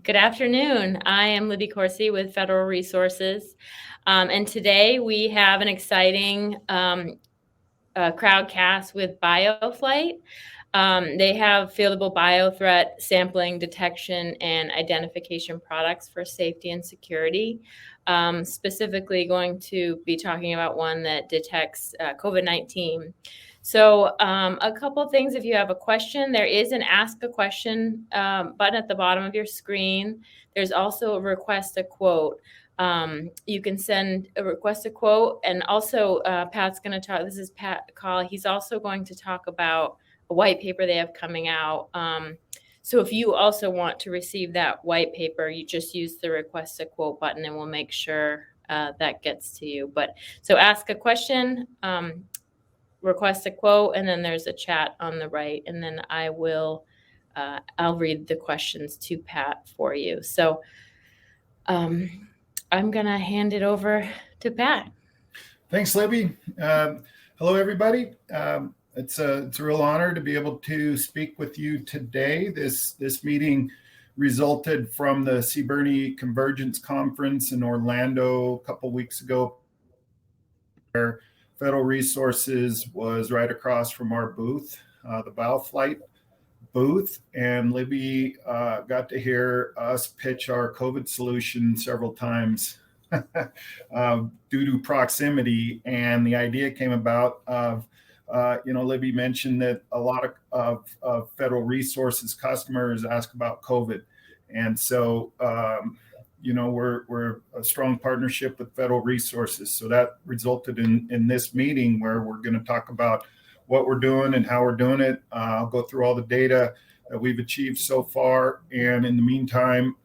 Good afternoon. I am Libby Corsi with Federal Resources, and today we have an exciting crowdcast with BioFlyte. They have fieldable biothreat sampling, detection, and identification products for safety and security. Specifically, going to be talking about one that detects COVID-19. So a couple things, if you have a question, there is an ask a question button at the bottom of your screen. There's also a request a quote. You can send a request a quote, and also Pat's going to talk. This is Pat Call. He's also going to talk about a white paper they have coming out. So if you also want to receive that white paper, you just use the request a quote button, and we'll make sure that gets to you. But so ask a question, request a quote, and then there's a chat on the right, and then I'll read the questions to Pat for you. So I'm going to hand it over to Pat. Thanks, Libby. Hello, everybody. It's a real honor to be able to speak with you today. This meeting resulted from the CBRNE Convergence Conference in Orlando a couple weeks ago, where Federal Resources was right across from our booth, the BioFlyte booth, and Libby got to hear us pitch our COVID solution several times due to proximity. And the idea came about of, Libby mentioned that a lot of Federal Resources customers ask about COVID. And so, we're a strong partnership with Federal Resources. So that resulted in this meeting where we're going to talk about what we're doing and how we're doing it. I'll go through all the data that we've achieved so far. And in the meantime,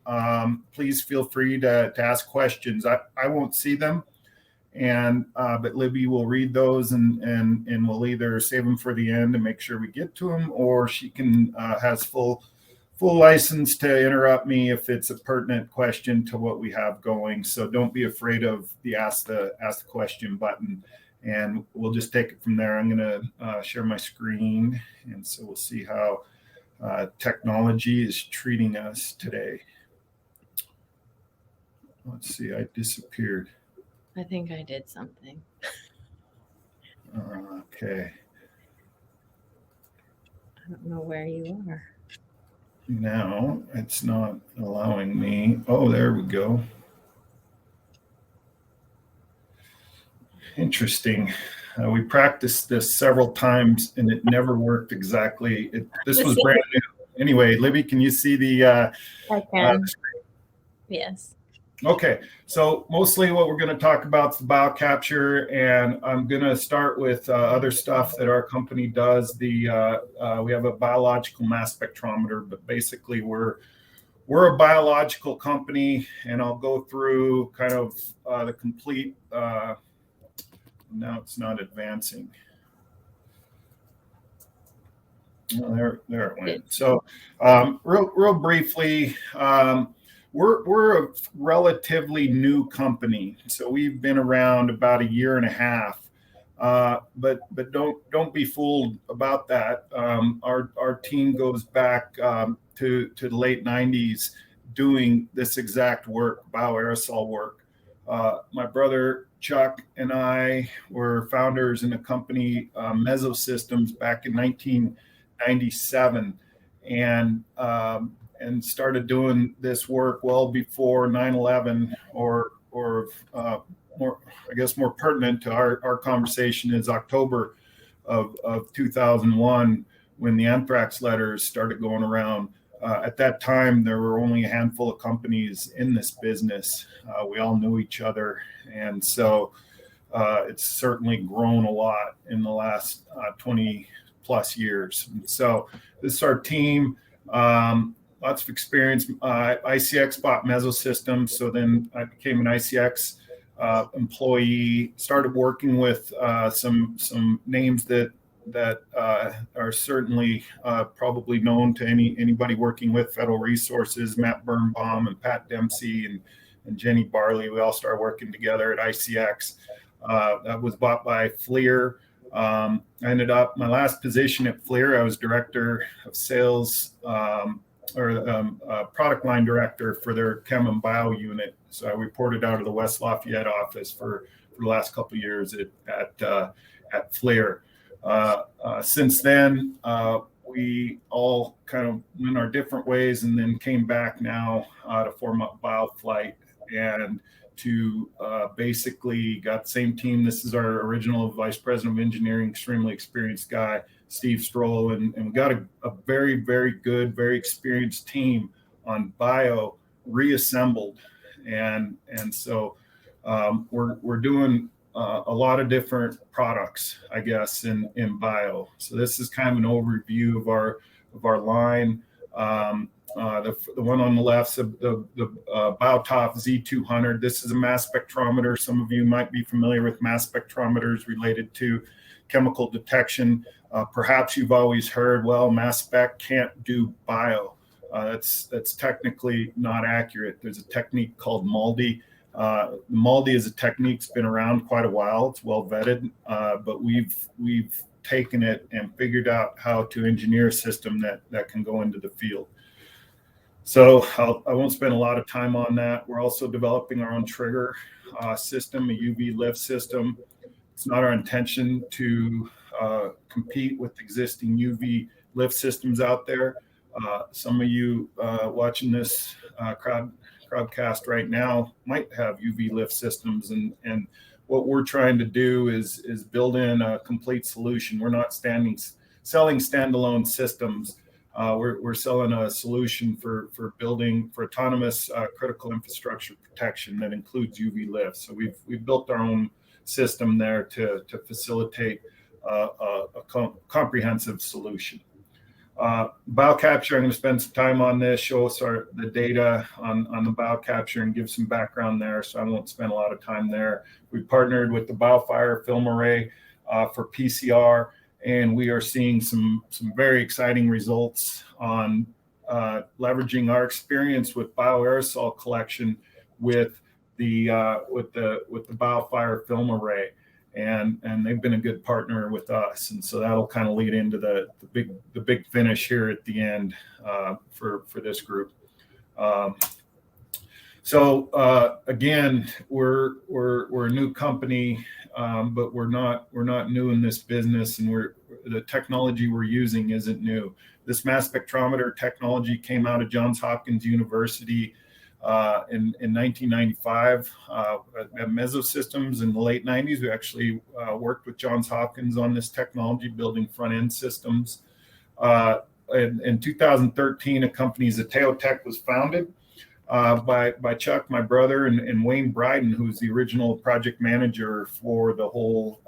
please feel free to ask questions. I won't see them, but Libby will read those and we'll either save them for the end and make sure we get to them, or she has full license to interrupt me if it's a pertinent question to what we have going. So don't be afraid of the ask the question button, and we'll just take it from there. I'm going to share my screen, and so we'll see how technology is treating us today. Let's see, I disappeared. I think I did something. Okay. I don't know where you are. No, it's not allowing me. Oh, there we go. Interesting. We practiced this several times and it never worked exactly. This was brand new. Anyway, Libby, can you see the I can. Yes. Okay, so mostly what we're going to talk about is the BioCapture, and I'm going to start with other stuff that our company does. We have a biological mass spectrometer, but basically we're a biological company, and I'll go through kind of the complete. Now it's not advancing. Oh, there it went. So real briefly. We're a relatively new company, so we've been around about a year and a half. But don't be fooled about that. Our team goes back to the late 90s doing this exact work, bioaerosol work. My brother Chuck and I were founders in a company, Mesosystems, back in 1997, and started doing this work well before 9/11, or more pertinent to our conversation is October of 2001, when the anthrax letters started going around. At that time, there were only a handful of companies in this business. We all knew each other, and so it's certainly grown a lot in the last 20 plus years. And so this is our team. Lots of experience. ICX bought Mesosystems, so then I became an ICX employee. Started working with some names that are certainly probably known to anybody working with Federal Resources: Matt Birnbaum and Pat Dempsey and Jenny Barley. We all started working together at ICX. That was bought by FLIR. I ended up my last position at FLIR. I was director of sales. product line director for their Chem and Bio unit. So I reported out of the West Lafayette office for the last couple of years at FLIR. Since then, we all kind of went our different ways and then came back now to form up BioFlyte and to basically got the same team. This is our original vice president of engineering, extremely experienced guy, Steve Stroll, and we got a very, very good, very experienced team on bio reassembled. And so we're doing a lot of different products, I guess, in bio. So this is kind of an overview of our line. The one on the left, the BioTop Z200. This is a mass spectrometer. Some of you might be familiar with mass spectrometers related to chemical detection. Perhaps you've always heard, well, mass spec can't do bio. That's technically not accurate. There's a technique called MALDI. MALDI is a technique that's been around quite a while. It's well vetted, but we've taken it and figured out how to engineer a system that can go into the field. So I won't spend a lot of time on that. We're also developing our own trigger system, a UV lift system. It's not our intention to compete with existing UV lift systems out there. Some of you watching this crowdcast right now might have UV lift systems, and what we're trying to do is build in a complete solution. We're not selling standalone systems. We're selling a solution for building for autonomous critical infrastructure protection that includes UV lift. So we've built our own system there to facilitate a comprehensive solution. BioCapture, I'm going to spend some time on this, show us the data on the BioCapture and give some background there, so I won't spend a lot of time there. We partnered with the BioFire film array for PCR, and we are seeing some very exciting results on leveraging our experience with bioaerosol collection with the BioFire film array. And they've been a good partner with us, and so that'll kind of lead into the big finish here at the end for this group. Again, we're a new company, but we're not new in this business, and the technology we're using isn't new. This mass spectrometer technology came out of Johns Hopkins University in 1995 at Mesosystems in the late 90s. We actually worked with Johns Hopkins on this technology, building front-end systems. In 2013, a company, Zeteo was founded by Chuck, my brother, and Wayne Bryden, who's the original project manager for the whole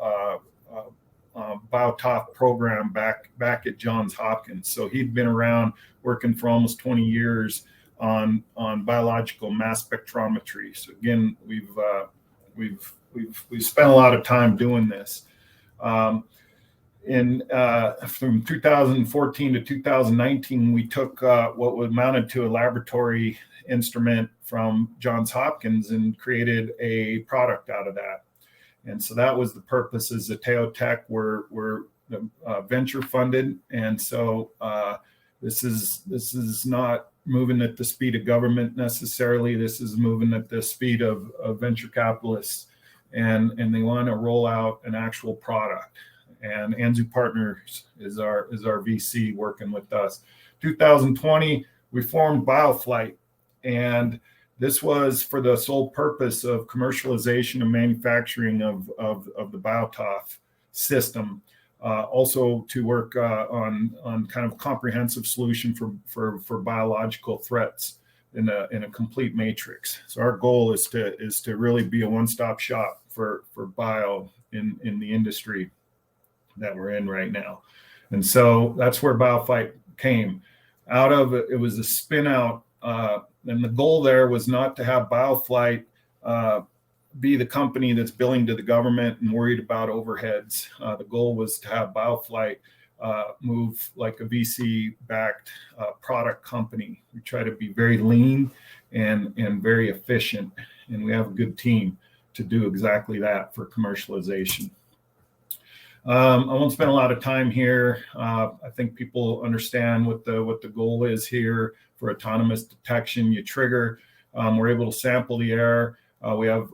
BioTop program back at Johns Hopkins. So he'd been around working for almost 20 years on biological mass spectrometry. So again, we've spent a lot of time doing this. From 2014 to 2019, we took what was mounted to a laboratory instrument from Johns Hopkins and created a product out of that. And so that was the purpose. Is Zeteo Tech were venture funded, and so this is not moving at the speed of government necessarily. This is moving at the speed of venture capitalists, and they want to roll out an actual product. And Anzu Partners is our VC working with us. 2020, we formed BioFlyte, and this was for the sole purpose of commercialization and manufacturing of the BioTop system. Also to work on kind of a comprehensive solution for biological threats in a complete matrix. So our goal is to really be a one-stop shop for bio in the industry that we're in right now. And so that's where BioFlyte came out of. It was a spin out, and the goal there was not to have BioFlyte be the company that's billing to the government and worried about overheads. The goal was to have BioFlyte move like a VC-backed product company. We try to be very lean and very efficient, and we have a good team to do exactly that for commercialization. I won't spend a lot of time here. I think people understand what the goal is here for autonomous detection. You trigger, we're able to sample the air. We have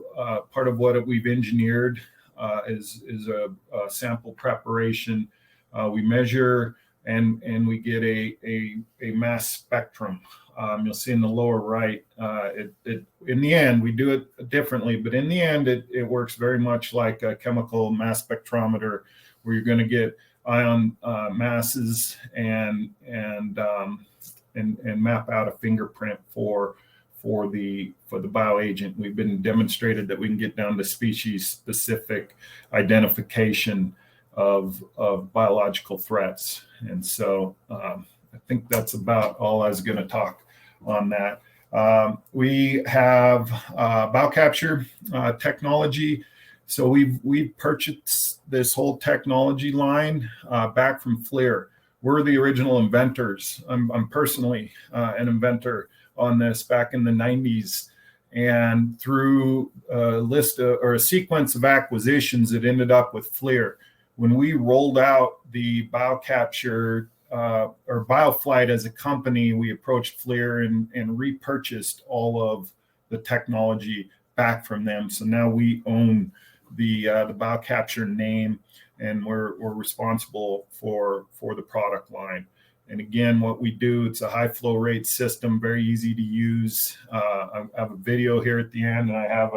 part of what we've engineered is a sample preparation. We measure and we get a mass spectrum. You'll see in the lower right, in the end, we do it differently, but in the end, it works very much like a chemical mass spectrometer, where you're going to get ion masses and map out a fingerprint for the bioagent. We've been demonstrated that we can get down to species-specific identification of biological threats, and so I think that's about all I was going to talk on that. We have BioCapture Technology. So we've purchased this whole technology line back from FLIR. We're the original inventors. I'm personally an inventor on this back in the 90s. And through a list or a sequence of acquisitions, it ended up with FLIR. When we rolled out the BioCapture or BioFlyte as a company, we approached FLIR and repurchased all of the technology back from them. So now we own the BioCapture name, and we're responsible for the product line. And again, what we do, it's a high flow rate system, very easy to use. I have a video here at the end, and I have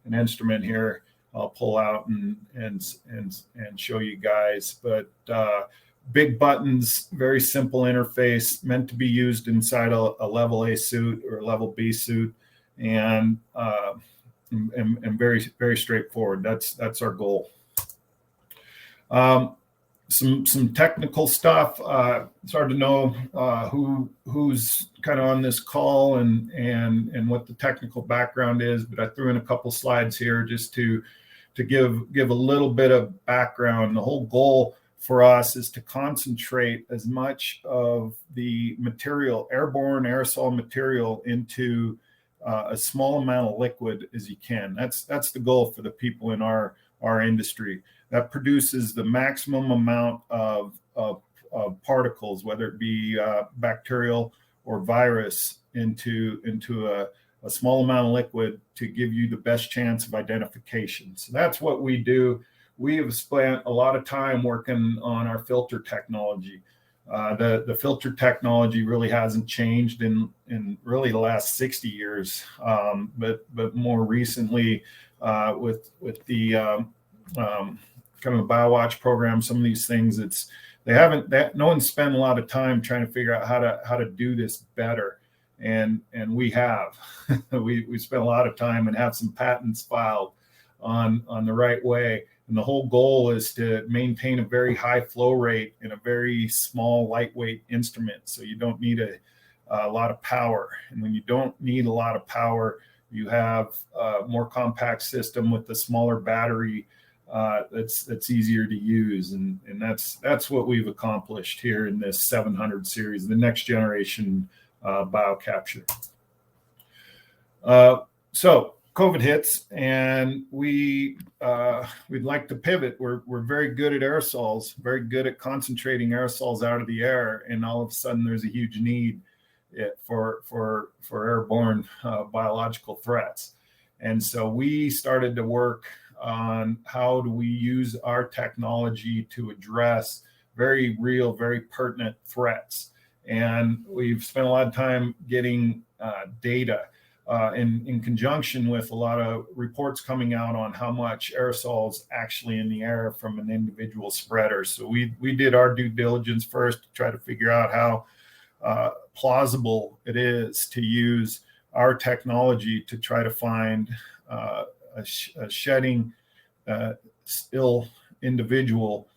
an instrument here I'll pull out and show you guys. But big buttons, very simple interface, meant to be used inside a level A suit or a level B suit, and very, very straightforward. That's our goal. Some technical stuff. It's hard to know who's kind of on this call and what the technical background is, but I threw in a couple slides here just to give a little bit of background. The whole goal for us is to concentrate as much of the material, airborne aerosol material, into a small amount of liquid as you can. That's the goal for the people in our industry. That produces the maximum amount of particles, whether it be bacterial or virus, into a small amount of liquid to give you the best chance of identification. So that's what we do. We have spent a lot of time working on our filter technology. The filter technology really hasn't changed in really the last 60 years, but more recently with the kind of BioWatch program, some of these things, no one's spent a lot of time trying to figure out how to do this better, and we have. we spent a lot of time and have some patents filed on the right way. And the whole goal is to maintain a very high flow rate in a very small, lightweight instrument. So you don't need a lot of power. And when you don't need a lot of power, you have a more compact system with a smaller battery that's easier to use. And that's what we've accomplished here in this 700 series, the next generation BioCapture. So COVID hits, and we'd like to pivot. We're very good at aerosols, very good at concentrating aerosols out of the air, and all of a sudden there's a huge need for airborne biological threats. And so we started to work on how do we use our technology to address very real, very pertinent threats. And we've spent a lot of time getting data in conjunction with a lot of reports coming out on how much aerosols actually in the air from an individual spreader. So we did our due diligence first to try to figure out how plausible it is to use our technology to try to find a shedding still individual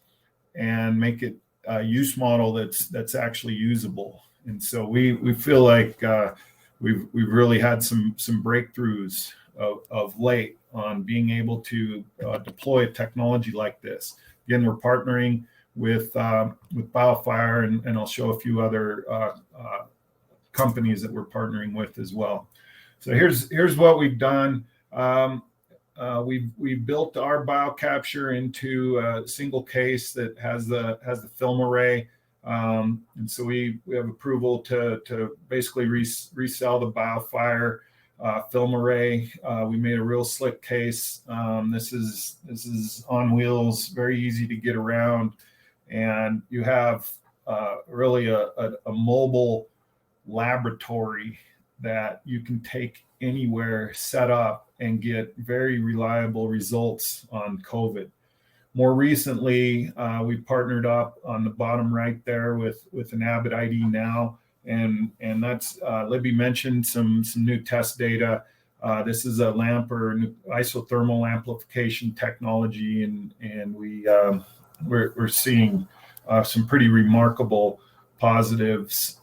and make it a use model that's actually usable. And so we feel like we've really had some breakthroughs of late on being able to deploy a technology like this. Again, we're partnering with BioFire, and I'll show a few other companies that we're partnering with as well. So here's what we've done. we've built our BioCapture into a single case that has the film array, and so we have approval to basically resell the BioFire film array. We made a real slick case. This is on wheels, very easy to get around, and you have really a mobile laboratory that you can take anywhere, set up, and get very reliable results on COVID. More recently, we partnered up on the bottom right there with an Abbott ID Now, and that's Libby mentioned some new test data. This is a lamp or isothermal amplification technology, and we're seeing some pretty remarkable positives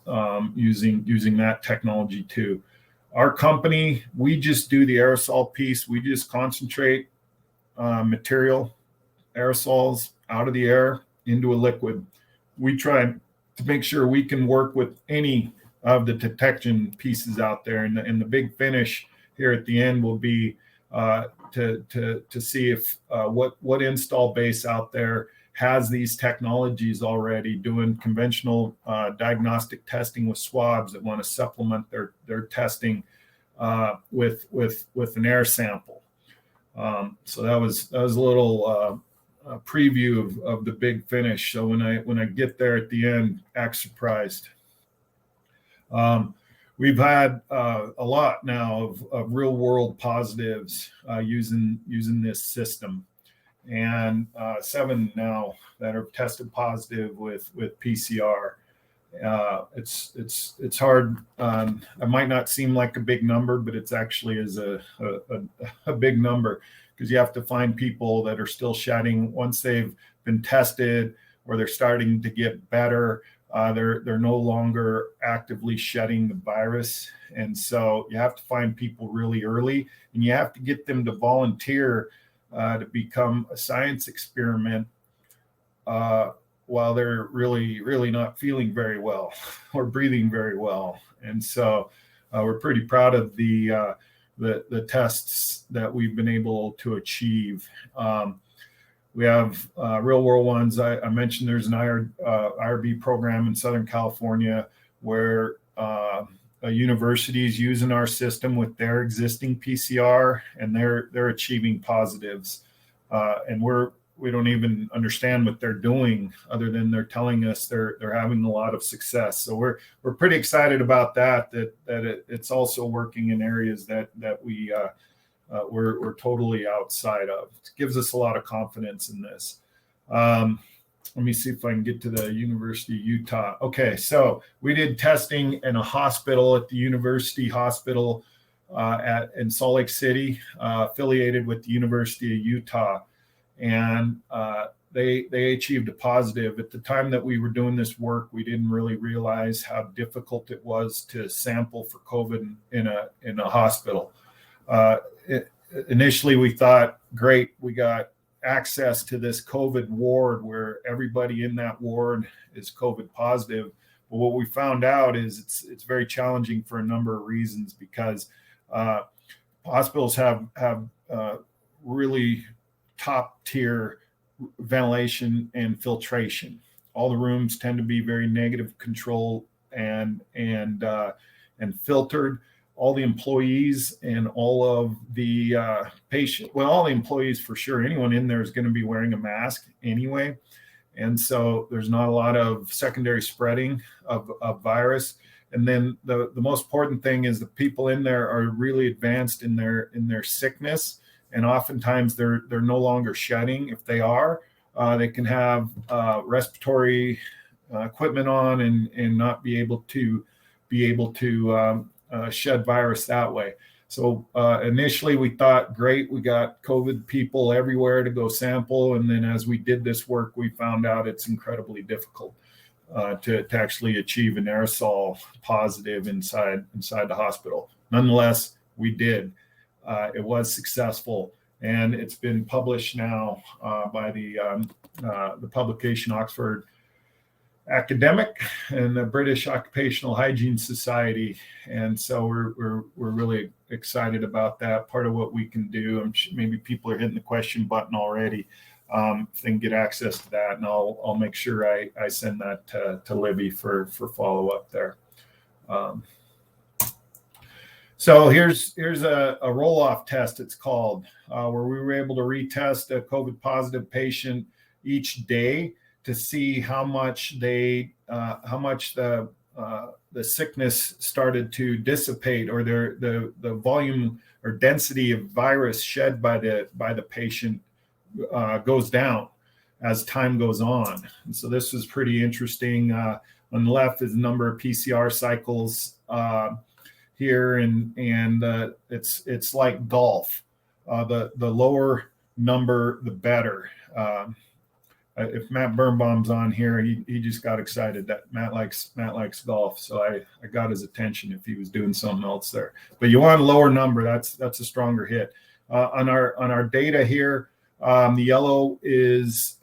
using that technology too. Our company, we just do the aerosol piece. We just concentrate material, aerosols out of the air into a liquid. We try to make sure we can work with any of the detection pieces out there, and the big finish here at the end will be to see if what install base out there has these technologies already, doing conventional diagnostic testing with swabs that want to supplement their testing with an air sample. So that was a little preview of the big finish. So when I get there at the end, act surprised. We've had a lot now of real world positives using this system, and 7 now that are tested positive with PCR. It's hard. It might not seem like a big number, but it's actually is a big number, because you have to find people that are still shedding once they've been tested, or they're starting to get better. They're no longer actively shedding the virus, and so you have to find people really early, and you have to get them to volunteer to become a science experiment while they're really not feeling very well or breathing very well. And so we're pretty proud of the tests that we've been able to achieve. We have real world ones. I mentioned there's an IRB program in Southern California where a university is using our system with their existing PCR, and they're achieving positives. And we don't even understand what they're doing, other than they're telling us they're having a lot of success. So we're pretty excited about that it's also working in areas that we're totally outside of. It gives us a lot of confidence in this. Let me see if I can get to the University of Utah. Okay, so we did testing in a hospital at the University Hospital in Salt Lake City, affiliated with the University of Utah. And they achieved a positive. At the time that we were doing this work, we didn't really realize how difficult it was to sample for COVID in a hospital. Initially, we thought, great, we got access to this COVID ward where everybody in that ward is COVID positive. But what we found out is it's very challenging for a number of reasons, because hospitals have really top tier ventilation and filtration. All the rooms tend to be very negative control and filtered. All the employees and all of the all the employees for sure, anyone in there is going to be wearing a mask anyway. And so there's not a lot of secondary spreading of virus. And then the most important thing is the people in there are really advanced in their sickness. And oftentimes they're no longer shedding. If they are, they can have respiratory equipment on and not be able to shed virus that way. So initially we thought, great, we got COVID people everywhere to go sample. And then as we did this work, we found out it's incredibly difficult to actually achieve an aerosol positive inside the hospital. Nonetheless, we did. It was successful, and it's been published now by the publication Oxford academic and the British Occupational Hygiene Society. And so we're really excited about that. Part of what we can do, maybe people are hitting the question button already. If they can get access to that, and I'll make sure I send that to Libby for follow up there. So here's a roll-off test, it's called, where we were able to retest a COVID positive patient each day to see how much the sickness started to dissipate, or the volume or density of virus shed by the patient goes down as time goes on. And so this was pretty interesting. On the left is the number of PCR cycles here, and it's like golf. The lower number, the better. If Matt Birnbaum's on here, he just got excited that Matt likes golf. So I got his attention if he was doing something else there. But you want a lower number. That's a stronger hit. On our data here, the yellow is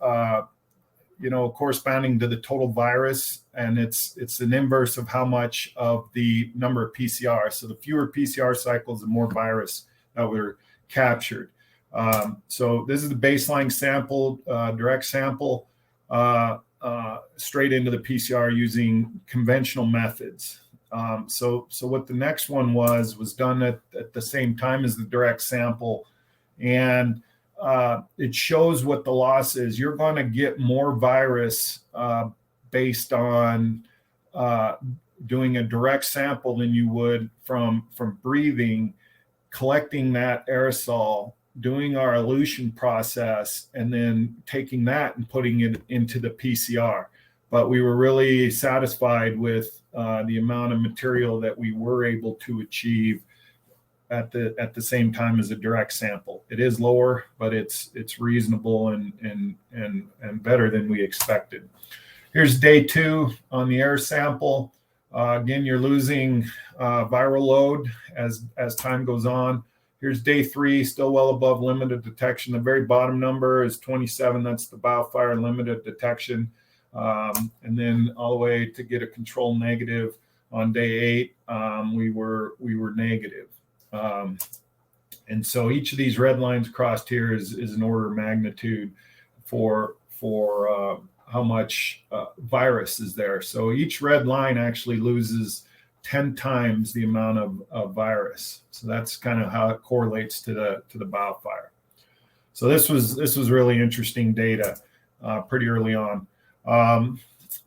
corresponding to the total virus, and it's an inverse of how much of the number of PCR. So the fewer PCR cycles, the more virus that were captured. So this is the baseline sample, direct sample, straight into the PCR using conventional methods. So what the next one was done at the same time as the direct sample, and it shows what the loss is. You're going to get more virus based on doing a direct sample than you would from breathing, collecting that aerosol, doing our elution process, and then taking that and putting it into the PCR. But we were really satisfied with the amount of material that we were able to achieve at the same time as a direct sample. It is lower, but it's reasonable and better than we expected. Here's day 2 on the air sample. Again, you're losing viral load as time goes on. Here's day 3, still well above limited detection. The very bottom number is 27. That's the BioFire limited detection. And then all the way to get a control negative on day 8, we were negative. And so each of these red lines crossed here is an order of magnitude for how much virus is there. So each red line actually loses 10 times the amount of virus. So that's kind of how it correlates to the BioFire. So this was really interesting data pretty early on.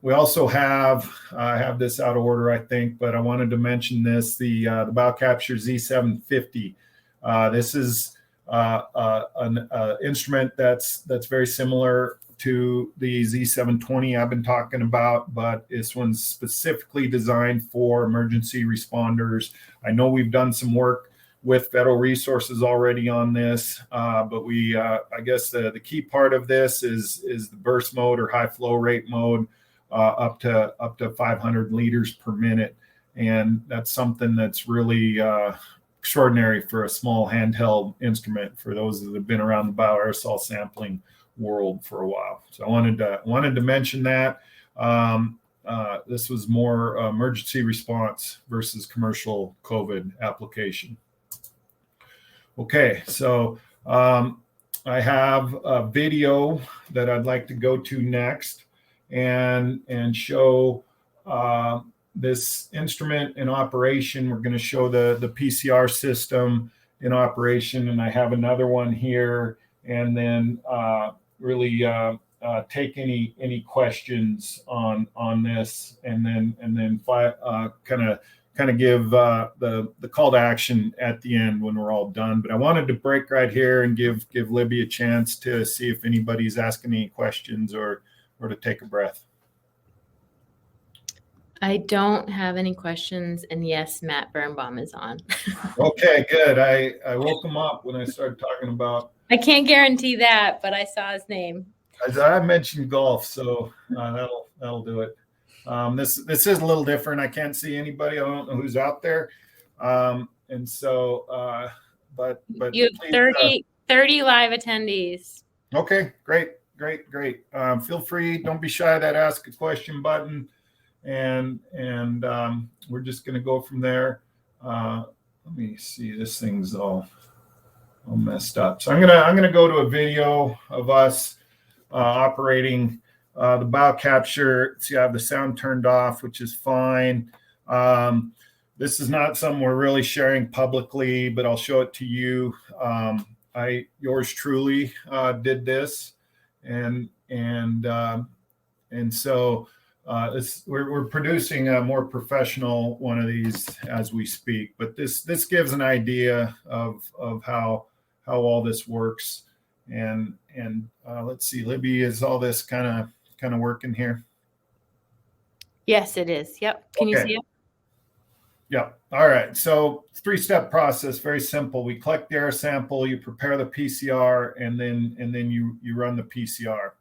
We also have, I have this out of order, I think, but I wanted to mention this, the BioCapture Z720. This is an instrument that's very similar to the Z720 I've been talking about, but this one's specifically designed for emergency responders. I know we've done some work with federal resources already on this, but we, I guess the key part of this is the burst mode or high flow rate mode, up to 500 liters per minute. And that's something that's really extraordinary for a small handheld instrument for those that have been around the bioaerosol sampling world for a while. So I wanted to mention that. This was more emergency response versus commercial COVID application. Okay, so I have a video that I'd like to go to next and show this instrument in operation. We're going to show the PCR system in operation, and I have another one here, and then really take any questions on this, and then kind of give the call to action at the end when we're all done. But I wanted to break right here and give Libby a chance to see if anybody's asking any questions or to take a breath. I don't have any questions, and yes, Matt Birnbaum is on. Okay, good. I woke him up when I started talking about. I can't guarantee that, but I saw his name. As I mentioned golf, so that'll do it. This is a little different. I can't see anybody. I don't know who's out there, and so but you have 30 live attendees. Okay, great. great, great. Feel free. Don't be shy of that ask a question button, and we're just going to go from there. Let me see. This thing's all messed up. So I'm gonna go to a video of us operating the BioCapture. See, I have the sound turned off, which is fine. This is not something we're really sharing publicly, but I'll show it to you. Yours truly did this, and so we're producing a more professional one of these as we speak. But this gives an idea of how all this works. And let's see, Libby, is all this kind of working here? Yes, it is. Yep. Can you see it? Yeah. All right. So 3-step process, very simple. We collect the air sample, you prepare the PCR, and then you run the PCR.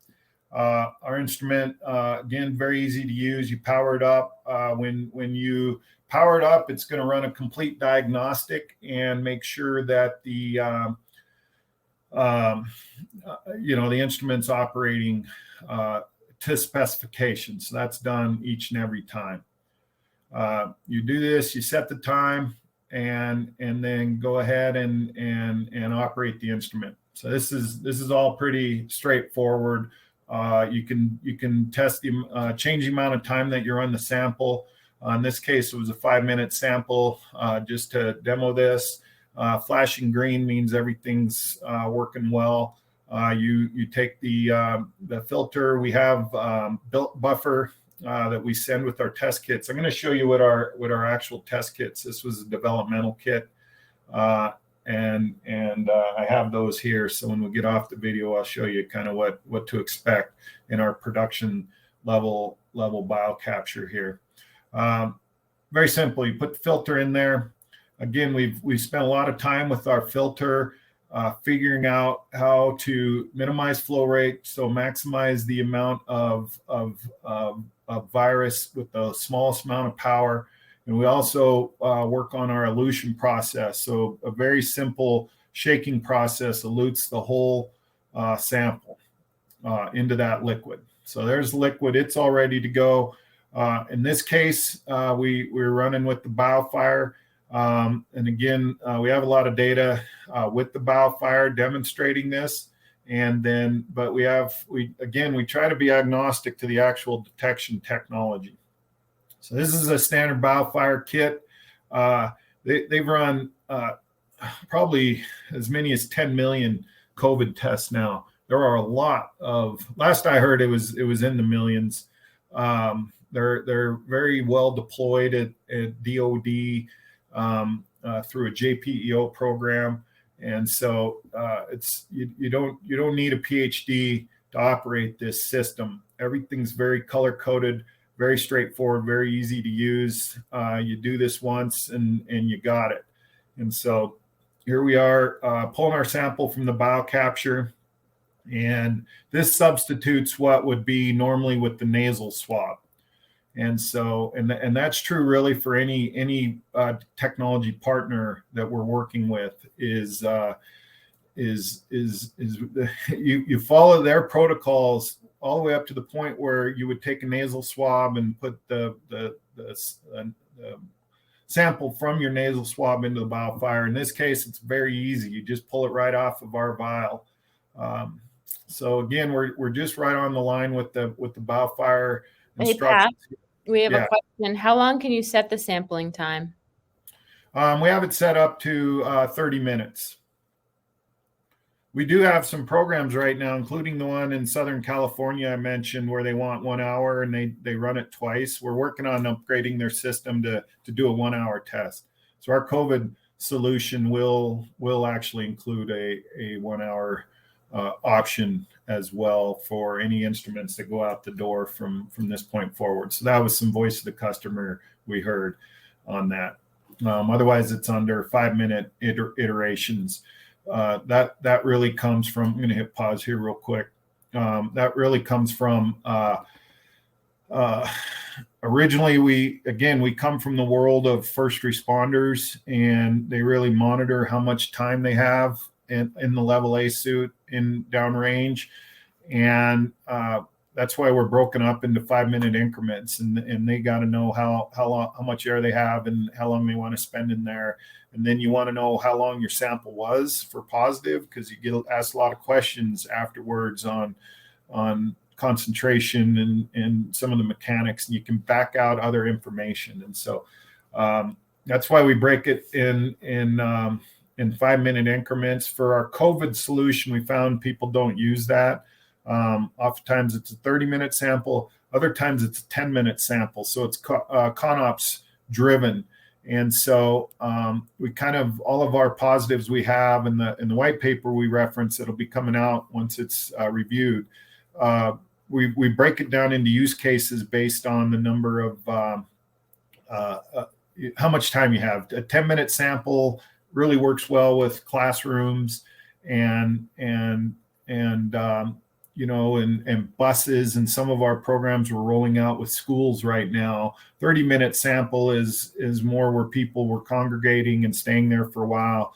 Our instrument, again, very easy to use. You power it up. When you power it up, it's going to run a complete diagnostic and make sure that the the instrument's operating to specification. So that's done each and every time. You do this, you set the time, and then go ahead and operate the instrument. So this is all pretty straightforward. You can test the change the amount of time that you're on the sample. In this case, it was a 5-minute sample just to demo this. Flashing green means everything's working well. You take the filter. We have built buffer that we send with our test kits. I'm going to show you what our actual test kits. This was a developmental kit, and I have those here. So when we get off the video, I'll show you kind of what to expect in our production level BioCapture here. Very simple. You put the filter in there. Again, we've spent a lot of time with our filter, figuring out how to minimize flow rate, so maximize the amount of virus with the smallest amount of power. And we also work on our elution process. So a very simple shaking process elutes the whole sample into that liquid. So there's liquid. It's all ready to go. In this case, we're running with the BioFire. And again, we have a lot of data with the BioFire demonstrating this. And then, but we try to be agnostic to the actual detection technology. So this is a standard BioFire kit. They've run probably as many as 10 million COVID tests now. There are a lot of, last I heard, it was in the millions. They're very well deployed at DOD through a JPEO program. And so you don't need a PhD to operate this system. Everything's very color coded, very straightforward, very easy to use. You do this once and you got it. And so here we are pulling our sample from the BioCapture, and this substitutes what would be normally with the nasal swab. And so, and that's true really for any technology partner that we're working with is you follow their protocols all the way up to the point where you would take a nasal swab and put the sample from your nasal swab into the BioFire. In this case, it's very easy. You just pull it right off of our vial. So again, we're just right on the line with the BioFire instructions. Hey, Pat, we have a question. How long can you set the sampling time? We have it set up to 30 minutes. We do have some programs right now, including the one in Southern California I mentioned, where they want 1 hour and they run it twice. We're working on upgrading their system to do a 1-hour test. So our COVID solution will actually include a 1-hour option as well for any instruments that go out the door from this point forward. So that was some voice of the customer we heard on that. Otherwise, it's under 5-minute iterations. That really comes from, I'm going to hit pause here real quick. That really comes from originally we come from the world of first responders, and they really monitor how much time they have in the level A suit in downrange. And that's why we're broken up into 5-minute increments, and they got to know how much air they have and how long they want to spend in there. And then you want to know how long your sample was for positive, because you get asked a lot of questions afterwards on concentration and some of the mechanics, and you can back out other information. And so that's why we break it in 5-minute increments. For our COVID solution, we found people don't use that. Oftentimes it's a 30-minute sample. Other times it's a 10-minute sample. So it's ConOps driven. And so we kind of, all of our positives we have in the white paper we reference, it'll be coming out once it's reviewed. We break it down into use cases based on the number of how much time you have. A 10-minute sample really works well with classrooms and buses, and some of our programs we're rolling out with schools right now. 30-minute sample is more where people were congregating and staying there for a while.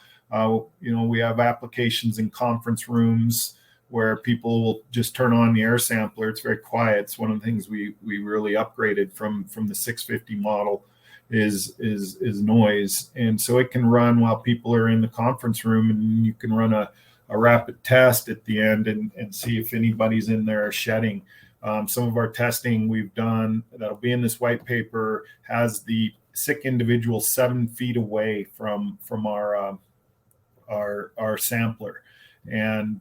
We have applications in conference rooms where people will just turn on the air sampler. It's very quiet. It's one of the things we really upgraded from the 650 model is noise. And so it can run while people are in the conference room, and you can run a rapid test at the end and see if anybody's in there shedding. Some of our testing we've done that'll be in this white paper has the sick individual 7 feet away from our sampler, and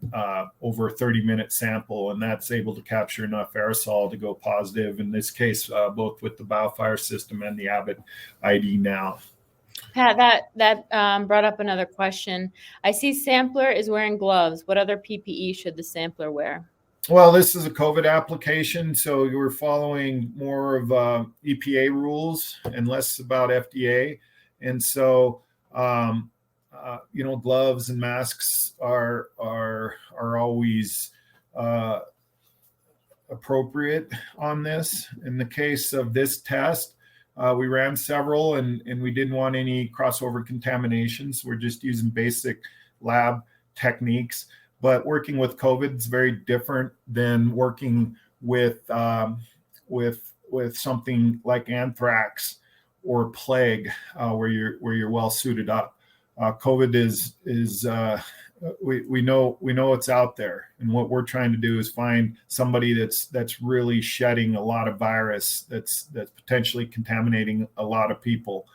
over a 30-minute sample, and that's able to capture enough aerosol to go positive, in this case, both with the BioFlyte System and the Abbott ID Now. Pat, that brought up another question. I see sampler is wearing gloves. What other PPE should the sampler wear? Well, this is a COVID application, so you're following more of EPA rules and less about FDA. And so, gloves and masks are always appropriate on this. In the case of this test, we ran several, and we didn't want any crossover contaminations. We're just using basic lab techniques. But working with COVID is very different than working with something like anthrax or plague, where you're well suited up. COVID is we know it's out there, and what we're trying to do is find somebody that's really shedding a lot of virus that's potentially contaminating a lot of people.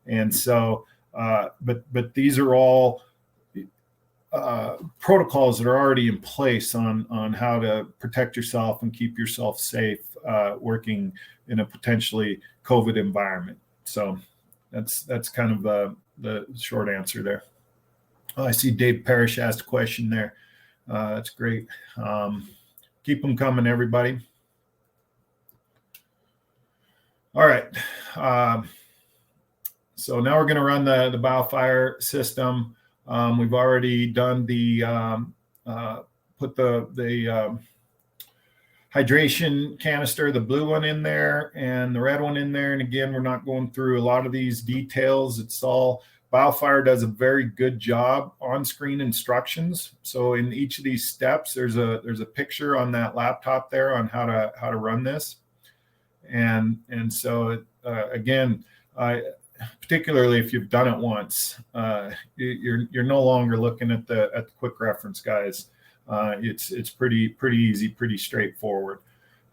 And so but these are all protocols that are already in place on how to protect yourself and keep yourself safe working in a potentially COVID environment. So that's kind of the short answer there. I see Dave Parrish asked a question there. That's great. Keep them coming, everybody. All right. So now we're going to run the BioFlyte system. We've already done put the hydration canister, the blue one in there and the red one in there. And again, we're not going through a lot of these details. It's all BioFlyte does a very good job on screen instructions. So in each of these steps, there's a picture on that laptop there on how to run this. And so again, particularly if you've done it once, you're no longer looking at the quick reference guys. It's pretty easy, pretty straightforward.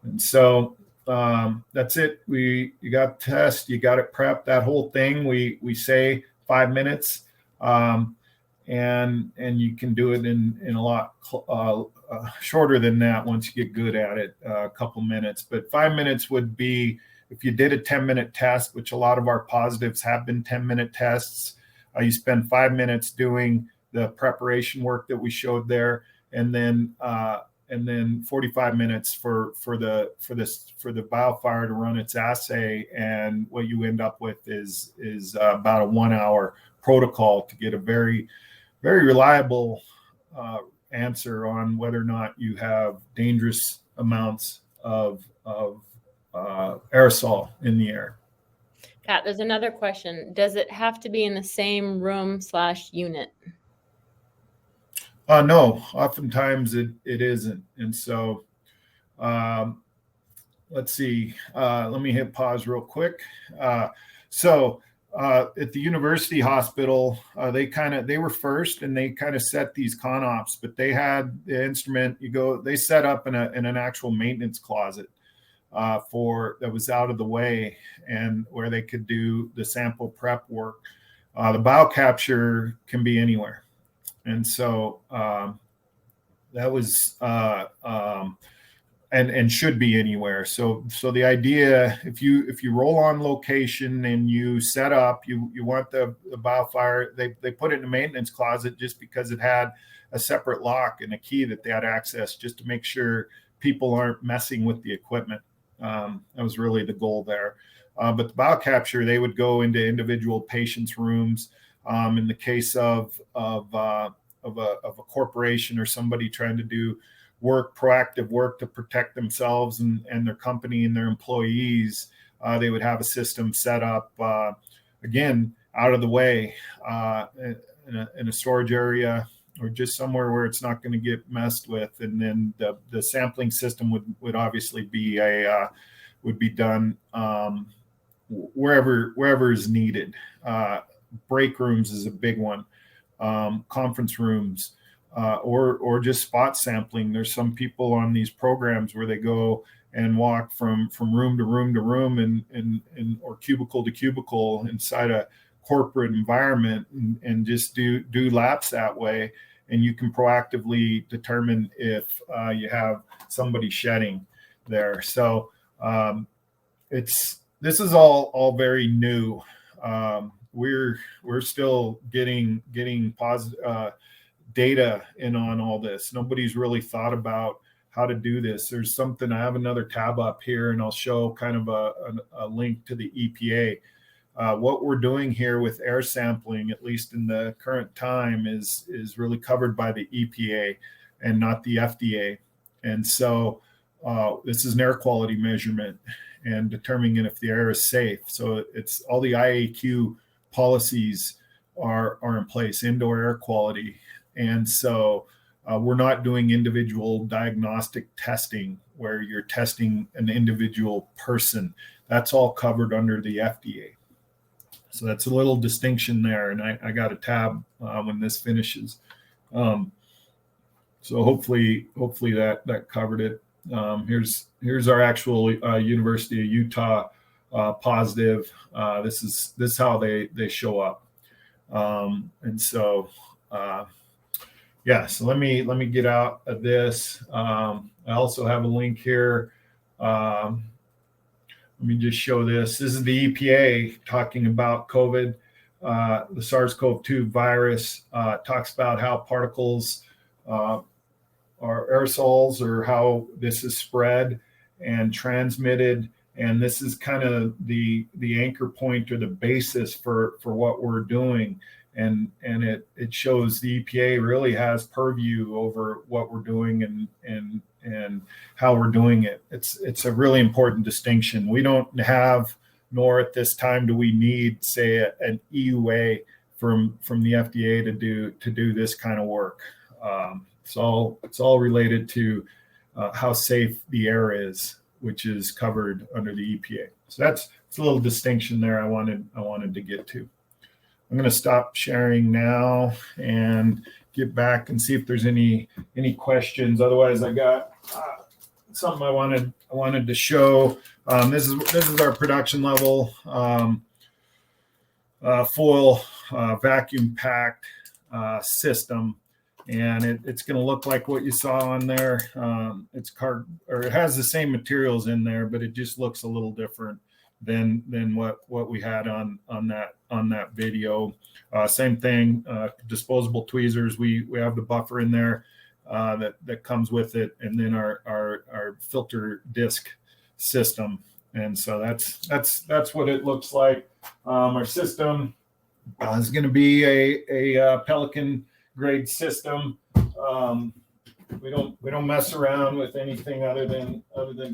And so that's it. You got the test, you got it prepped, that whole thing. We say 5 minutes, and you can do it in a lot shorter than that once you get good at it, a couple minutes. But 5 minutes would be if you did a 10-minute test, which a lot of our positives have been 10-minute tests. You spend 5 minutes doing the preparation work that we showed there, and then 45 minutes for the BioFlyte to run its assay. And what you end up with is about a 1 hour protocol to get a very, very reliable answer on whether or not you have dangerous amounts of aerosol in the air. Pat, there's another question. Does it have to be in the same room/unit? No, oftentimes it isn't. And so um, let's see. Let me hit pause real quick. At the university hospital, they were first, and they kind of set these ConOps, but they had the instrument. They set up in an actual maintenance closet for that was out of the way, and where they could do the sample prep work. The BioCapture can be anywhere, and so that was and should be anywhere. So the idea, if you roll on location and you set up, you want the BioFire, they put it in a maintenance closet just because it had a separate lock and a key that they had access, just to make sure people aren't messing with the equipment. That was really the goal there. But the BioCapture, they would go into individual patients' rooms. In the case of a corporation or somebody trying to do proactive work to protect themselves and their company and their employees, they would have a system set up, again, out of the way, in a storage area, or just somewhere where it's not going to get messed with. And then the sampling system would obviously be would be done wherever is needed. Break rooms is a big one. Conference rooms, or just spot sampling. There's some people on these programs where they go and walk from room to room to room and or cubicle to cubicle inside a corporate environment, and just do laps that way. And you can proactively determine if you have somebody shedding there. So this is all very new. We're still getting positive data in on all this. Nobody's really thought about how to do this. There's something, I have another tab up here, and I'll show kind of a link to the EPA. What we're doing here with air sampling, at least in the current time, is really covered by the EPA and not the FDA. And so this is an air quality measurement and determining if the air is safe. So it's all the IAQ policies are in place, indoor air quality. And so we're not doing individual diagnostic testing where you're testing an individual person. That's all covered under the FDA. So that's a little distinction there. And I got a tab when this finishes. So hopefully that covered it. Here's our actual University of Utah positive. This is how they show up. And so so let me get out of this. I also have a link here. Let me just show this. This is the EPA talking about COVID. The SARS-CoV-2 virus talks about how particles are aerosols, or how this is spread and transmitted. And this is kind of the anchor point or the basis for what we're doing. And it shows the EPA really has purview over what we're doing and how we're doing it. It's a really important distinction. We don't have, nor at this time do we need, say, an EUA from the FDA to do this kind of work. It's all related to how safe the air is, which is covered under the EPA. So it's a little distinction there I wanted to get to. I'm going to stop sharing now and get back and see if there's any questions. Otherwise, I got something I wanted to show. This is our production level foil vacuum packed system, and it's going to look like what you saw on there. It has the same materials in there, but it just looks a little different than what we had on that video. Same thing, disposable tweezers. We have the buffer in there that comes with it, and then our filter disc system. And so that's what it looks like. Our system is going to be a Pelican grade system. We don't mess around with anything other than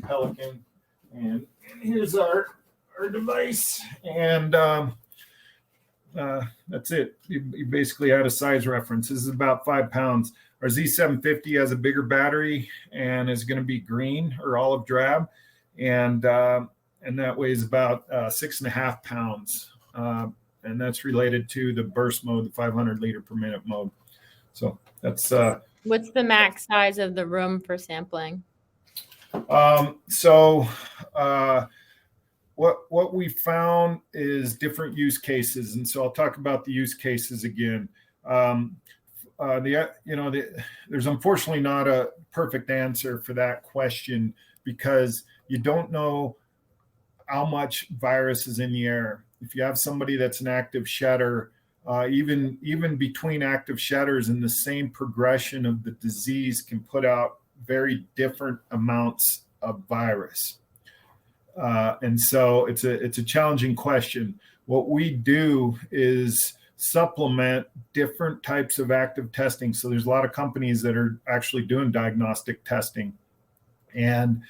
Pelican. And here's our device, and that's it. You basically had a size reference. This is about 5 pounds. Our Z750 has a bigger battery and is going to be green or olive drab, and that weighs about 6.5 pounds, and that's related to the burst mode, the 500 liter per minute mode. So that's what's the max size of the room for sampling? What we found is different use cases, and so I'll talk about the use cases again. There's unfortunately not a perfect answer for that question because you don't know how much virus is in the air. If you have somebody that's an active shedder, even between active shedders in the same progression of the disease can put out very different amounts of virus. And so it's a challenging question. What we do is supplement different types of active testing. So there's a lot of companies that are actually doing diagnostic testing, and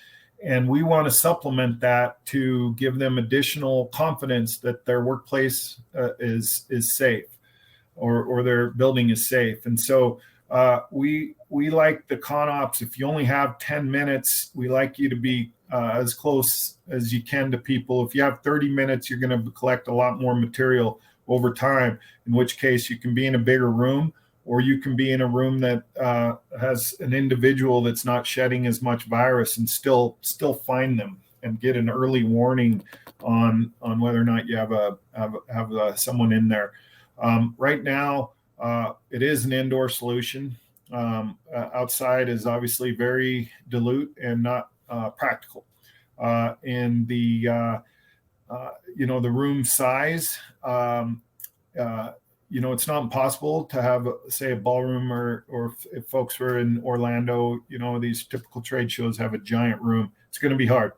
we want to supplement that to give them additional confidence that their workplace is safe, or their building is safe. And so we like the ConOps. If you only have 10 minutes, we like you to be as close as you can to people. If you have 30 minutes, you're going to collect a lot more material over time, in which case you can be in a bigger room, or you can be in a room that has an individual that's not shedding as much virus and still find them and get an early warning on whether or not you have someone in there. Right now, it is an indoor solution. Outside is obviously very dilute and not practical. In the the room size, it's not impossible to have, say, a ballroom, or if folks were in Orlando, these typical trade shows have a giant room. It's going to be hard.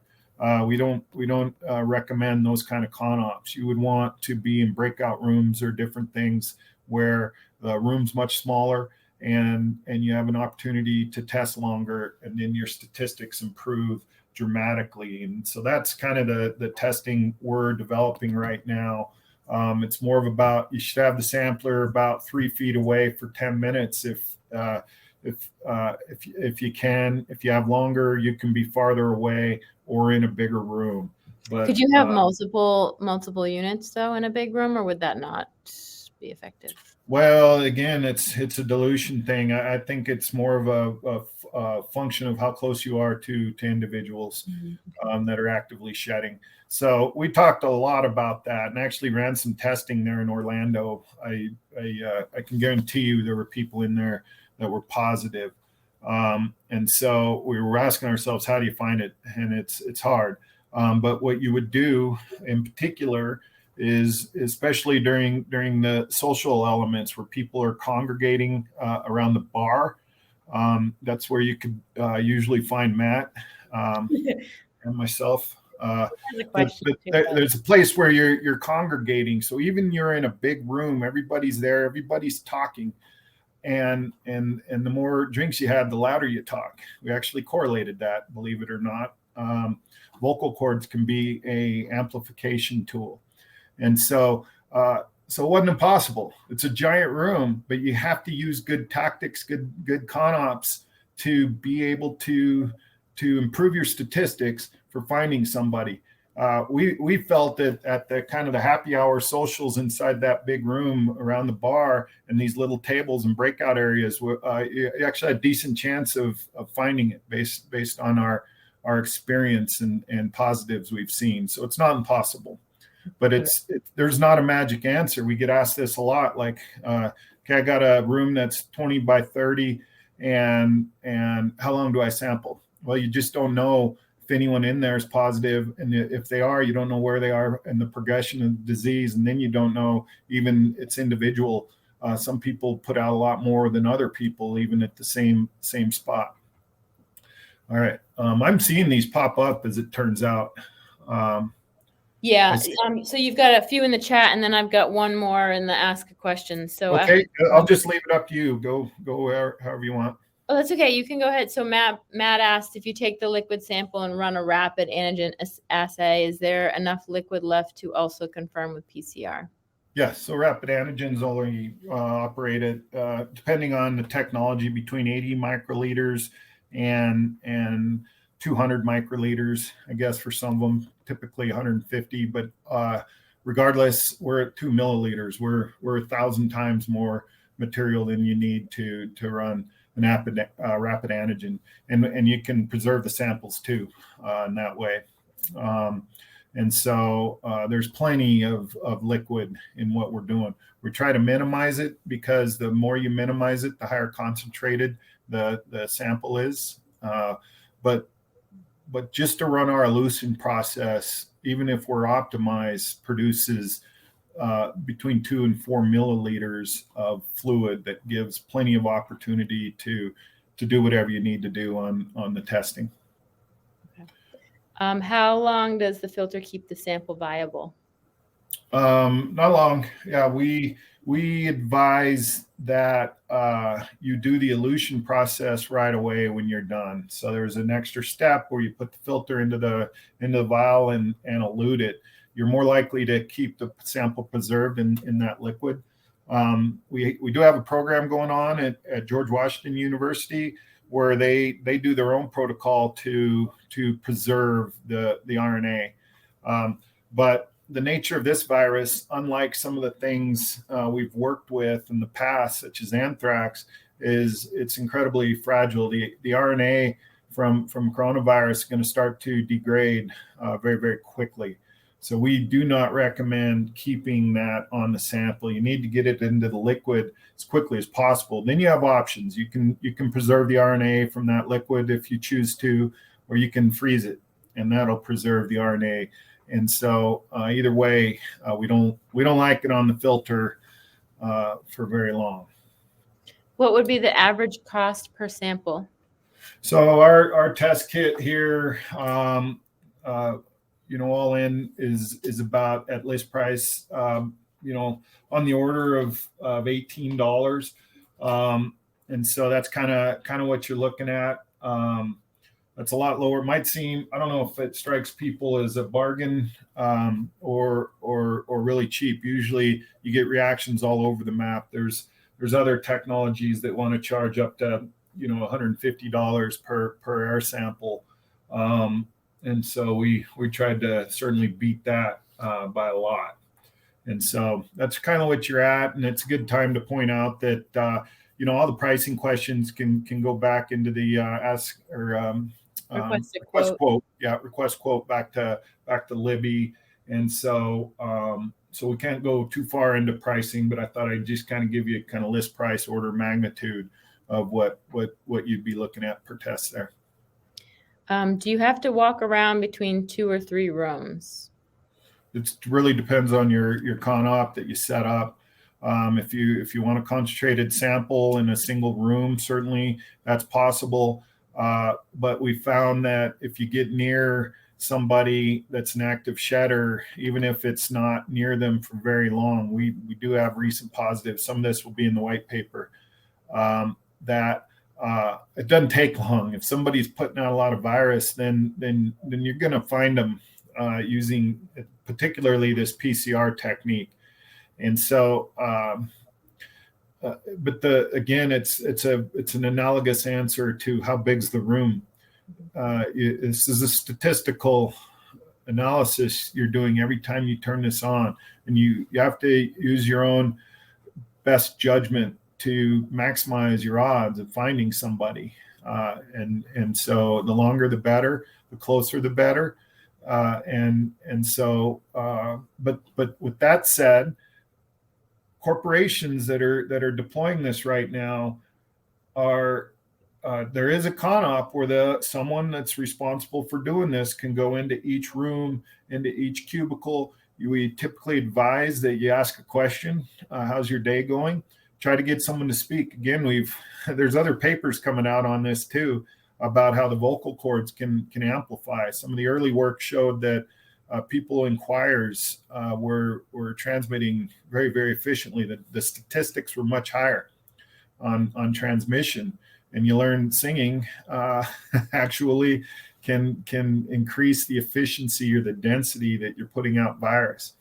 We don't recommend those kind of ConOps. You would want to be in breakout rooms or different things where the room's much smaller and you have an opportunity to test longer, and then your statistics improve dramatically. And so that's kind of the testing we're developing right now. It's more of about, you should have the sampler about 3 feet away for 10 minutes. If you can. If you have longer, you can be farther away or in a bigger room. But could you have multiple units though in a big room, or would that not be effective? Well, again, it's a dilution thing. I think it's more of a function of how close you are to individuals that are actively shedding. So we talked a lot about that, and actually ran some testing there in Orlando. I can guarantee you there were people in there that were positive. And so we were asking ourselves, how do you find it? And it's hard. But what you would do in particular is, especially during the social elements where people are congregating around the bar, that's where you could usually find Matt and myself. There's a place where you're congregating. So even you're in a big room, everybody's there, everybody's talking. And the more drinks you have, the louder you talk. We actually correlated that, believe it or not. Vocal cords can be a amplification tool. And so it wasn't impossible. It's a giant room, but you have to use good tactics, good ConOps to be able to improve your statistics for finding somebody. We felt that at the kind of the happy hour socials inside that big room around the bar and these little tables and breakout areas, you actually had a decent chance of finding it based on our experience and positives we've seen. So it's not impossible, but there's not a magic answer. We get asked this a lot, like, okay, I got a room that's 20 by 30, and how long do I sample? Well, you just don't know if anyone in there is positive, and if they are, you don't know where they are in the progression of the disease, and then you don't know even it's individual. Some people put out a lot more than other people, even at the same spot. All right, I'm seeing these pop up as it turns out. Yeah. So you've got a few in the chat, and then I've got one more in the ask a question. So okay, I'll just leave it up to you. Go however you want. Oh, that's okay. You can go ahead. So Matt asked, if you take the liquid sample and run a rapid antigen assay, is there enough liquid left to also confirm with PCR? Yes, so rapid antigens only operate at, depending on the technology, between 80 microliters and 200 microliters. I guess for some of them, typically 150. But regardless, we're at 2 milliliters. We're 1,000 times more material than you need to run an rapid antigen, and you can preserve the samples too in that way. And so there's plenty of liquid in what we're doing. We try to minimize it because the more you minimize it, the higher concentrated the sample is. But just to run our elution process, even if we're optimized, produces between 2 and 4 milliliters of fluid that gives plenty of opportunity to do whatever you need to do on the testing. How long does the filter keep the sample viable? Not long. Yeah, we advise that you do the elution process right away when you're done. So there's an extra step where you put the filter into the vial and elute it. You're more likely to keep the sample preserved in that liquid. We do have a program going on at George Washington University where they do their own protocol to preserve the RNA. But the nature of this virus, unlike some of the things we've worked with in the past, such as anthrax, is it's incredibly fragile. The RNA from coronavirus is going to start to degrade very, very quickly. So we do not recommend keeping that on the sample. You need to get it into the liquid as quickly as possible. Then you have options. You can preserve the RNA from that liquid if you choose to, or you can freeze it, and that'll preserve the RNA. And so either way, we don't like it on the filter for very long. What would be the average cost per sample? So our test kit here, all in is about at list price, on the order of $18. And so that's kind of what you're looking at. That's a lot lower. It might seem, I don't know if it strikes people as a bargain or really cheap. Usually you get reactions all over the map. There's other technologies that want to charge up to $150 per air sample. And so we tried to certainly beat that by a lot. And so that's kind of what you're at. And it's a good time to point out that all the pricing questions can go back into the ask or request quote. Yeah, request quote back to Libby. And so so we can't go too far into pricing, but I thought I'd just kind of give you a kind of list price order magnitude of what you'd be looking at per test there. Do you have to walk around between 2 or 3 rooms? It really depends on your con op that you set up. If you want a concentrated sample in a single room, certainly that's possible. But we found that if you get near somebody that's an active shedder, even if it's not near them for very long, we do have recent positives. Some of this will be in the white paper, that it doesn't take long. If somebody's putting out a lot of virus, then you're going to find them using particularly this PCR technique. And so, but it's an analogous answer to how big's the room. This is a statistical analysis you're doing every time you turn this on, and you have to use your own best judgment to maximize your odds of finding somebody. And so the longer the better, the closer the better. And so, but with that said, corporations that are deploying this right now are there is a con-op where someone that's responsible for doing this can go into each room, into each cubicle. We typically advise that you ask a question. How's your day going? Try to get someone to speak. Again, there's other papers coming out on this too about how the vocal cords can amplify. Some of the early work showed that people in choirs were transmitting very, very efficiently. The statistics were much higher on transmission. And you learn singing actually can increase the efficiency or the density that you're putting out virus.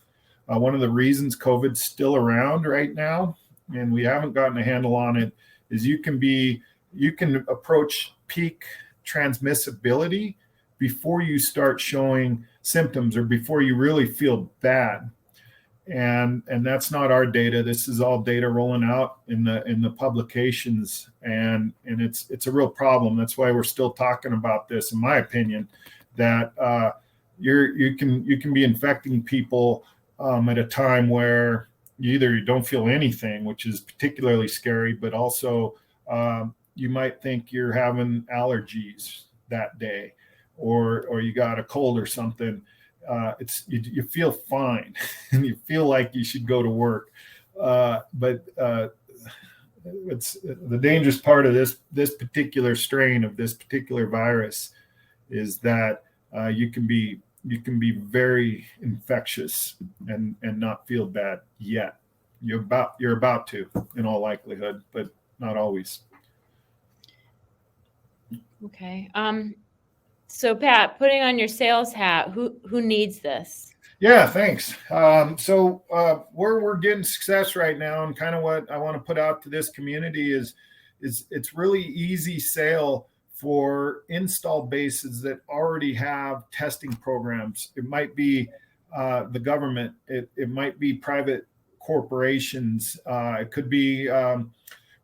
One of the reasons COVID's still around right now, and we haven't gotten a handle on it, is you can approach peak transmissibility before you start showing symptoms or before you really feel bad. And that's not our data. This is all data rolling out in the publications, and it's a real problem. That's why we're still talking about this, in my opinion, that you can be infecting people at a time where you don't feel anything, which is particularly scary, but also you might think you're having allergies that day, or you got a cold or something. You feel fine and you feel like you should go to work, but it's the dangerous part of this particular strain of this particular virus is that you can be very infectious and not feel bad yet. You're about to, in all likelihood, but not always. Okay. So Pat, putting on your sales hat, who needs this? Yeah, thanks. So where we're getting success right now, and kind of what I want to put out to this community is it's really easy sale for install bases that already have testing programs. It might be the government. It might be private corporations. It could be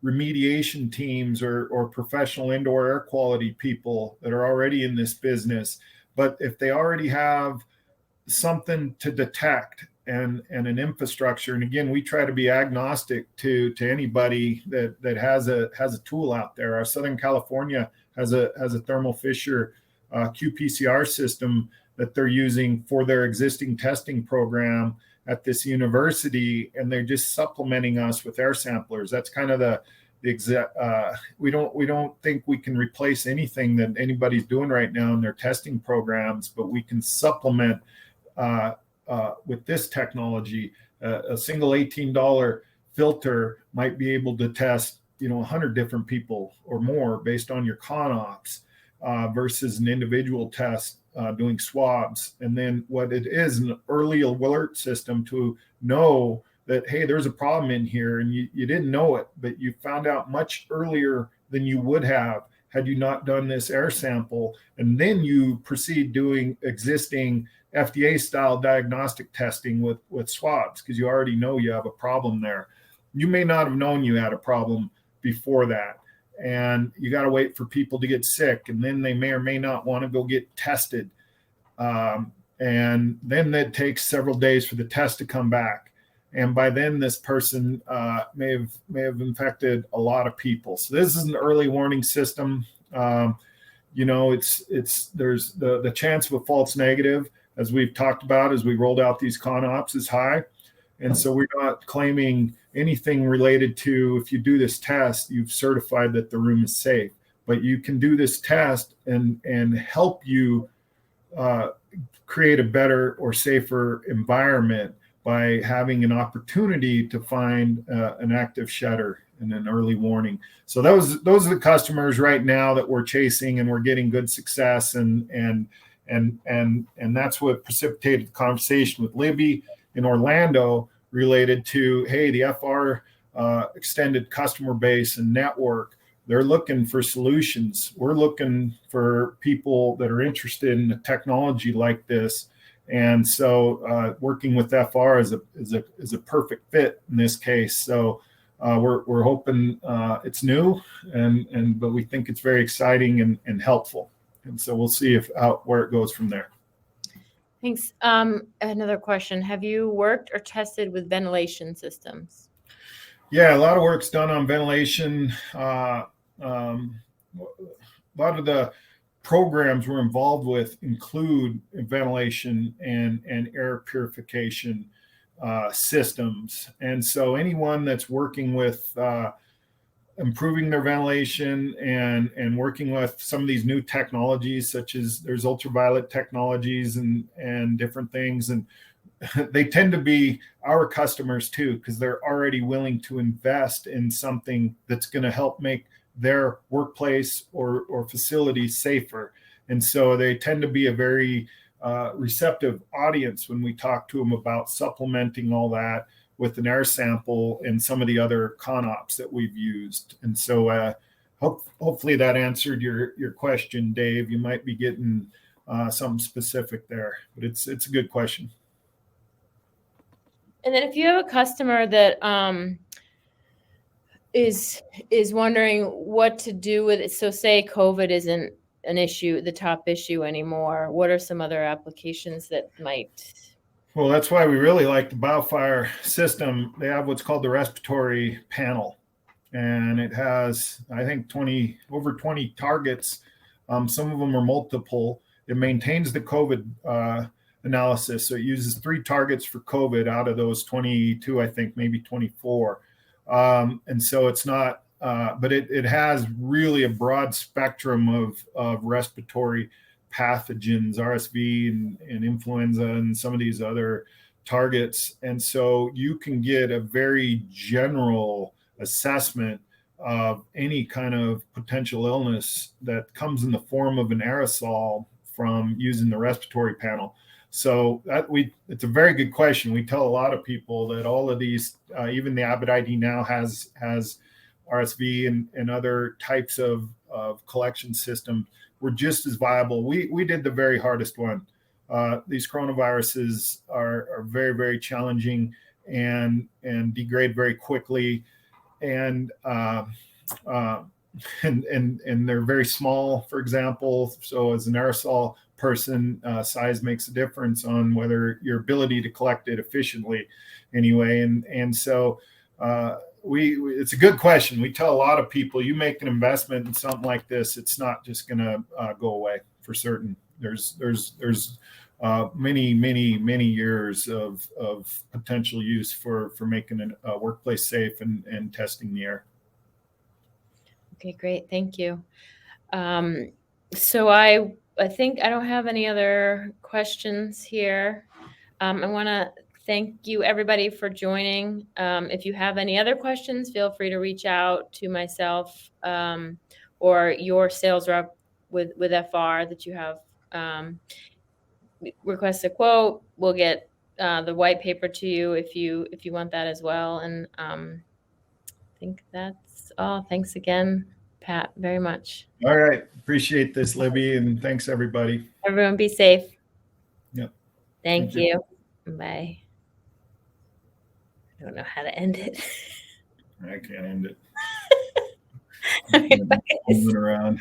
remediation teams or professional indoor air quality people that are already in this business. But if they already have something to detect and an infrastructure, and again, we try to be agnostic to anybody that has a tool out there. Our Southern California has a Thermo Fisher qPCR system that they're using for their existing testing program at this university, and they're just supplementing us with air samplers. That's kind of the exact. We don't think we can replace anything that anybody's doing right now in their testing programs, but we can supplement with this technology. A single $18 filter might be able to test 100 different people or more based on your CONOPS versus an individual test doing swabs. And then what it is, an early alert system to know that, hey, there's a problem in here, and you didn't know it, but you found out much earlier than you would have had you not done this air sample. And then you proceed doing existing FDA style diagnostic testing with swabs, because you already know you have a problem there. You may not have known you had a problem before that. And you got to wait for people to get sick, and then they may or may not want to go get tested. And then it takes several days for the test to come back. And by then, this person may have infected a lot of people. So this is an early warning system. There's the chance of a false negative, as we've talked about as we rolled out these CONOPS, is high. And so we're not claiming anything related to, if you do this test, you've certified that the room is safe. But you can do this test and help you create a better or safer environment by having an opportunity to find an active shutter and an early warning. So those are the customers right now that we're chasing, and we're getting good success, and that's what precipitated the conversation with Libby in Orlando related to, hey, the FR extended customer base and network, they're looking for solutions. We're looking for people that are interested in a technology like this. And so working with FR is a perfect fit in this case. So we're hoping it's new, but we think it's very exciting and helpful. And so we'll see where it goes from there. Thanks. Another question. Have you worked or tested with ventilation systems? Yeah, a lot of work's done on ventilation. A lot of the programs we're involved with include ventilation and air purification systems. And so anyone that's working with improving their ventilation and working with some of these new technologies, such as there's ultraviolet technologies and different things, and they tend to be our customers too, because they're already willing to invest in something that's going to help make their workplace or facility safer. And so they tend to be a very receptive audience when we talk to them about supplementing all that with an air sample and some of the other CONOPs that we've used. And so hopefully that answered your question, Dave. You might be getting something specific there, but it's a good question. And then if you have a customer that is wondering what to do with it, so say COVID isn't an issue, the top issue anymore, what are some other applications that might? Well, that's why we really like the BioFlyte System. They have what's called the Respiratory Panel, and it has, I think, over 20 targets. Some of them are multiple. It maintains the COVID analysis, so it uses 3 targets for COVID out of those 22, I think, maybe 24. And so it's not, but it has really a broad spectrum of respiratory pathogens, RSV and influenza and some of these other targets. And so you can get a very general assessment of any kind of potential illness that comes in the form of an aerosol from using the respiratory panel. So it's a very good question. We tell a lot of people that all of these, even the Abbott ID now has RSV and other types of collection systems. We're just as viable. We did the very hardest one. These coronaviruses are very, very challenging and degrade very quickly, and they're very small, for example. So as an aerosol person, size makes a difference on whether your ability to collect it efficiently anyway. And so it's a good question. We tell a lot of people, you make an investment in something like this, it's not just going to go away for certain. There's many years of potential use for making a workplace safe and testing the air. Okay, great. Thank you. So I think I don't have any other questions here. I want to thank you, everybody, for joining. If you have any other questions, feel free to reach out to myself or your sales rep with FR that you have. Request a quote. We'll get the white paper to you if you want that as well. And I think that's all. Thanks again, Pat, very much. All right. Appreciate this, Libby, and thanks, everybody. Everyone be safe. Yep. Thank you. Bye. I don't know how to end it. I can't end it. Moving around.